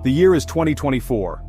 The year is 2024.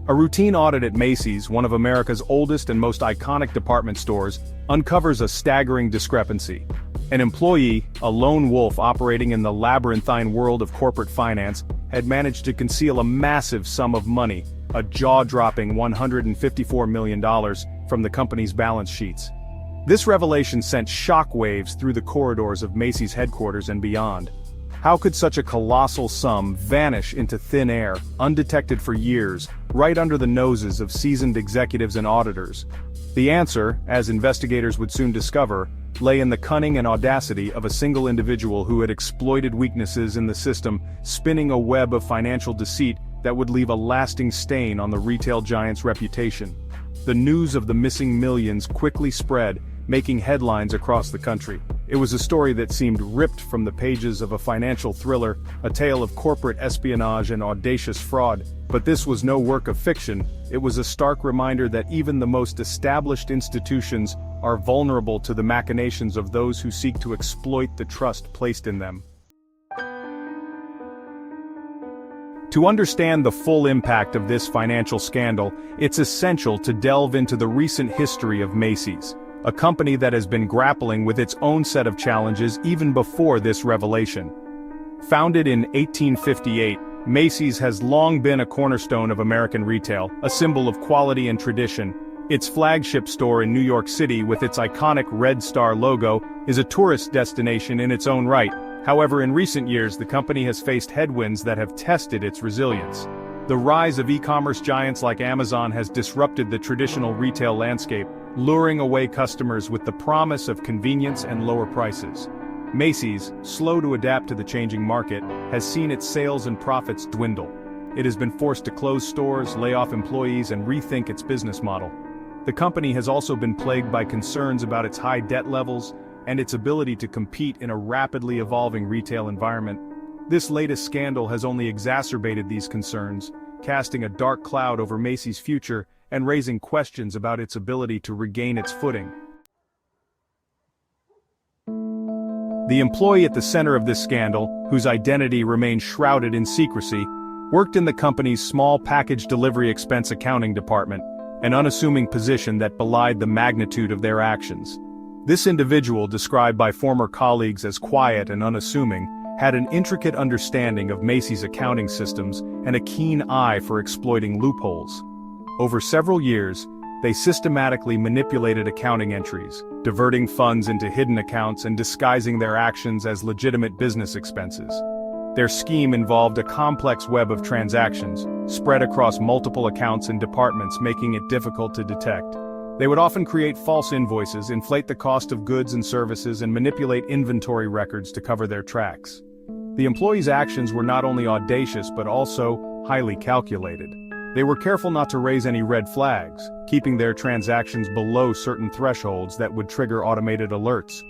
A routine audit at Macy's, one of America's oldest and most iconic department stores, uncovers a staggering discrepancy. An employee, a lone wolf operating in the labyrinthine world of corporate finance, had managed to conceal a massive sum of money, a jaw-dropping $154 million, from the company's balance sheets. This revelation sent shockwaves through the corridors of Macy's headquarters and beyond. How could such a colossal sum vanish into thin air, undetected for years, right under the noses of seasoned executives and auditors? The answer, as investigators would soon discover, lay in the cunning and audacity of a single individual who had exploited weaknesses in the system, spinning a web of financial deceit that would leave a lasting stain on the retail giant's reputation. The news of the missing millions quickly spread, making headlines across the country. It was a story that seemed ripped from the pages of a financial thriller, a tale of corporate espionage and audacious fraud. But this was no work of fiction. It was a stark reminder that even the most established institutions are vulnerable to the machinations of those who seek to exploit the trust placed in them. To understand the full impact of this financial scandal, it's essential to delve into the recent history of Macy's, a company that has been grappling with its own set of challenges even before this revelation. Founded in 1858, Macy's has long been a cornerstone of American retail, a symbol of quality and tradition. Its flagship store in New York City with its iconic Red Star logo is a tourist destination in its own right. However, in recent years the company has faced headwinds that have tested its resilience. The rise of e-commerce giants like Amazon has disrupted the traditional retail landscape, luring away customers with the promise of convenience and lower prices. Macy's, slow to adapt to the changing market, has seen its sales and profits dwindle. It has been forced to close stores, lay off employees, and rethink its business model. The company has also been plagued by concerns about its high debt levels and its ability to compete in a rapidly evolving retail environment. This latest scandal has only exacerbated these concerns, casting a dark cloud over Macy's future and raising questions about its ability to regain its footing. The employee at the center of this scandal, whose identity remains shrouded in secrecy, worked in the company's small package delivery expense accounting department, an unassuming position that belied the magnitude of their actions. This individual, described by former colleagues as quiet and unassuming, had an intricate understanding of Macy's accounting systems and a keen eye for exploiting loopholes. Over several years, they systematically manipulated accounting entries, diverting funds into hidden accounts and disguising their actions as legitimate business expenses. Their scheme involved a complex web of transactions, spread across multiple accounts and departments, making it difficult to detect. They would often create false invoices, inflate the cost of goods and services, and manipulate inventory records to cover their tracks. The employees' actions were not only audacious but also highly calculated. They were careful not to raise any red flags, keeping their transactions below certain thresholds that would trigger automated alerts.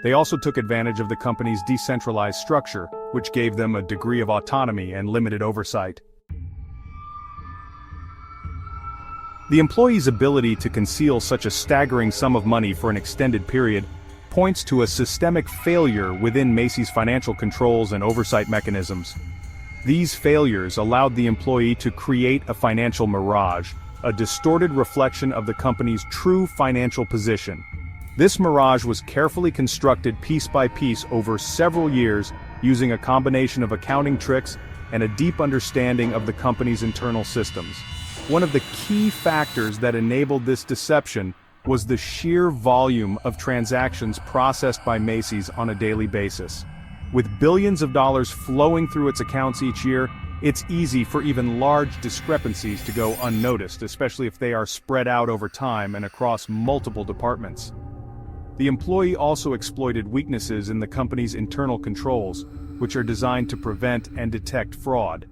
They also took advantage of the company's decentralized structure, which gave them a degree of autonomy and limited oversight. The employee's ability to conceal such a staggering sum of money for an extended period points to a systemic failure within Macy's financial controls and oversight mechanisms. These failures allowed the employee to create a financial mirage, a distorted reflection of the company's true financial position. This mirage was carefully constructed piece by piece over several years using a combination of accounting tricks and a deep understanding of the company's internal systems. One of the key factors that enabled this deception was the sheer volume of transactions processed by Macy's on a daily basis. With billions of dollars flowing through its accounts each year, it's easy for even large discrepancies to go unnoticed, especially if they are spread out over time and across multiple departments. The employee also exploited weaknesses in the company's internal controls, which are designed to prevent and detect fraud.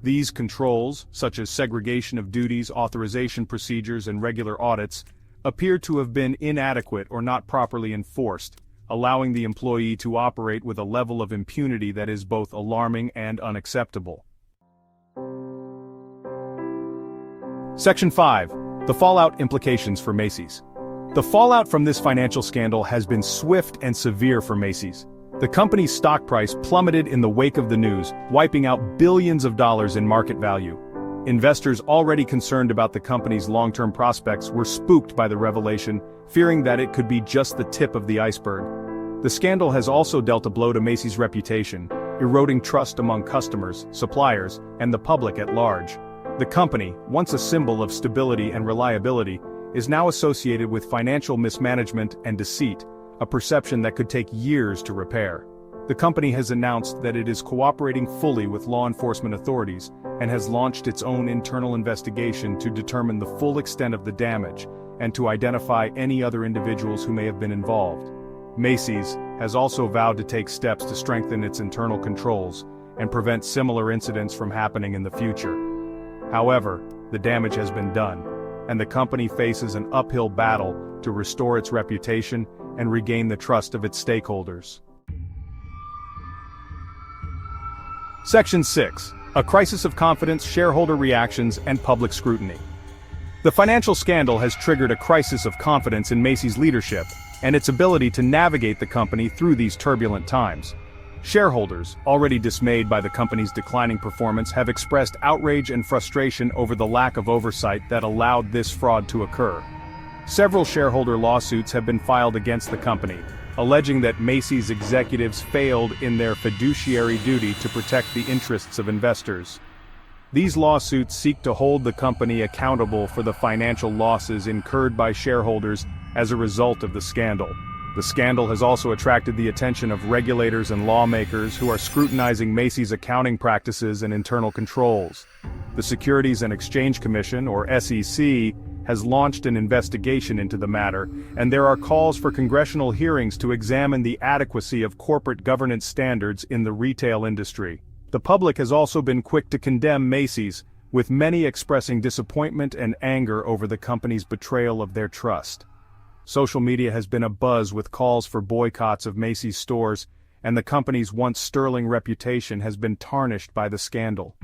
These controls, such as segregation of duties, authorization procedures, and regular audits, appear to have been inadequate or not properly enforced, allowing the employee to operate with a level of impunity that is both alarming and unacceptable. Section 5. The fallout implications for Macy's. The fallout from this financial scandal has been swift and severe for Macy's. The company's stock price plummeted in the wake of the news, wiping out billions of dollars in market value. Investors already concerned about the company's long-term prospects were spooked by the revelation, fearing that it could be just the tip of the iceberg. The scandal has also dealt a blow to Macy's reputation, eroding trust among customers, suppliers, and the public at large. The company, once a symbol of stability and reliability, is now associated with financial mismanagement and deceit, a perception that could take years to repair. The company has announced that it is cooperating fully with law enforcement authorities and has launched its own internal investigation to determine the full extent of the damage and to identify any other individuals who may have been involved. Macy's has also vowed to take steps to strengthen its internal controls and prevent similar incidents from happening in the future. However, the damage has been done, and the company faces an uphill battle to restore its reputation and regain the trust of its stakeholders. Section 6. A crisis of confidence, shareholder reactions, and public scrutiny. The financial scandal has triggered a crisis of confidence in Macy's leadership and its ability to navigate the company through these turbulent times. Shareholders, already dismayed by the company's declining performance, have expressed outrage and frustration over the lack of oversight that allowed this fraud to occur. Several shareholder lawsuits have been filed against the company, alleging that Macy's executives failed in their fiduciary duty to protect the interests of investors. These lawsuits seek to hold the company accountable for the financial losses incurred by shareholders as a result of the scandal. The scandal has also attracted the attention of regulators and lawmakers who are scrutinizing Macy's accounting practices and internal controls. The Securities and Exchange Commission, or SEC, has launched an investigation into the matter, and there are calls for congressional hearings to examine the adequacy of corporate governance standards in the retail industry. The public has also been quick to condemn Macy's, with many expressing disappointment and anger over the company's betrayal of their trust. Social media has been abuzz with calls for boycotts of Macy's stores, and the company's once sterling reputation has been tarnished by the scandal.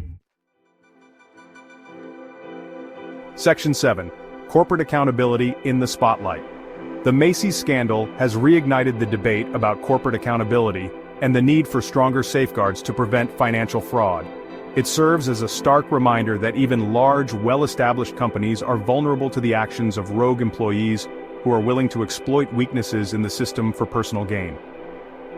Section 7. Corporate accountability in the spotlight. The Macy's scandal has reignited the debate about corporate accountability and the need for stronger safeguards to prevent financial fraud. It serves as a stark reminder that even large, well-established companies are vulnerable to the actions of rogue employees who are willing to exploit weaknesses in the system for personal gain.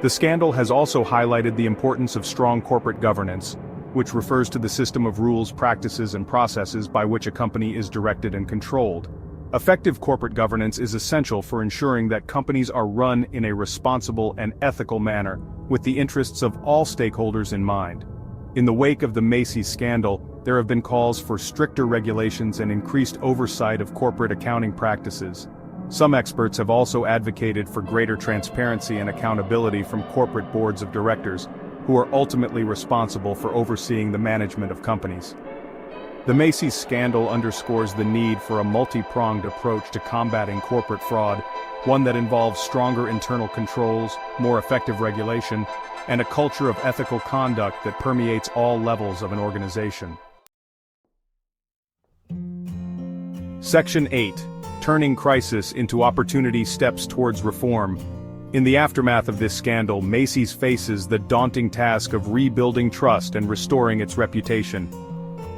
The scandal has also highlighted the importance of strong corporate governance, which refers to the system of rules, practices, and processes by which a company is directed and controlled. Effective corporate governance is essential for ensuring that companies are run in a responsible and ethical manner, with the interests of all stakeholders in mind. In the wake of the Macy's scandal, there have been calls for stricter regulations and increased oversight of corporate accounting practices. Some experts have also advocated for greater transparency and accountability from corporate boards of directors, who are ultimately responsible for overseeing the management of companies. The Macy's scandal underscores the need for a multi-pronged approach to combating corporate fraud, one that involves stronger internal controls, more effective regulation, and a culture of ethical conduct that permeates all levels of an organization. Section 8. Turning crisis into opportunity, steps towards reform. In the aftermath of this scandal, Macy's faces the daunting task of rebuilding trust and restoring its reputation.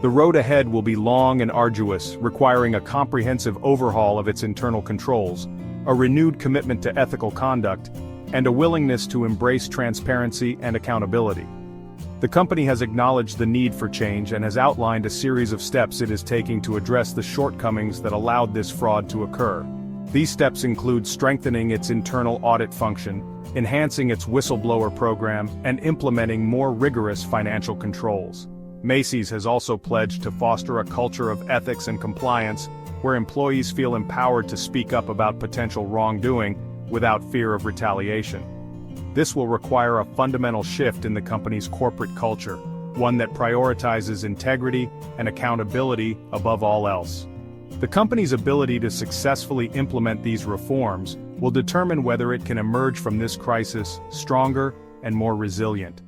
The road ahead will be long and arduous, requiring a comprehensive overhaul of its internal controls, a renewed commitment to ethical conduct, and a willingness to embrace transparency and accountability. The company has acknowledged the need for change and has outlined a series of steps it is taking to address the shortcomings that allowed this fraud to occur. These steps include strengthening its internal audit function, enhancing its whistleblower program, and implementing more rigorous financial controls. Macy's has also pledged to foster a culture of ethics and compliance, where employees feel empowered to speak up about potential wrongdoing without fear of retaliation. This will require a fundamental shift in the company's corporate culture, one that prioritizes integrity and accountability above all else. The company's ability to successfully implement these reforms will determine whether it can emerge from this crisis stronger and more resilient.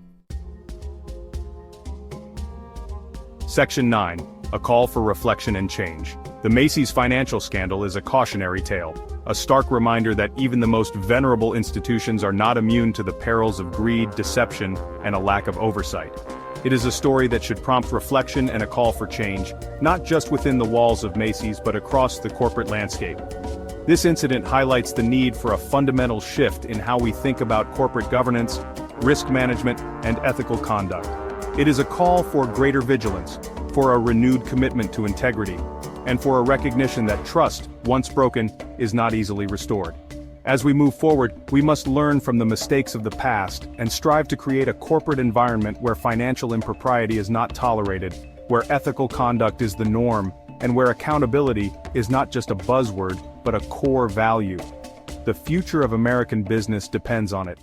Section 9. A call for reflection and change. The Macy's financial scandal is a cautionary tale, a stark reminder that even the most venerable institutions are not immune to the perils of greed, deception, and a lack of oversight. It is a story that should prompt reflection and a call for change, not just within the walls of Macy's but across the corporate landscape. This incident highlights the need for a fundamental shift in how we think about corporate governance, risk management, and ethical conduct. It is a call for greater vigilance, for a renewed commitment to integrity, and for a recognition that trust, once broken, is not easily restored. As we move forward, we must learn from the mistakes of the past and strive to create a corporate environment where financial impropriety is not tolerated, where ethical conduct is the norm, and where accountability is not just a buzzword, but a core value. The future of American business depends on it.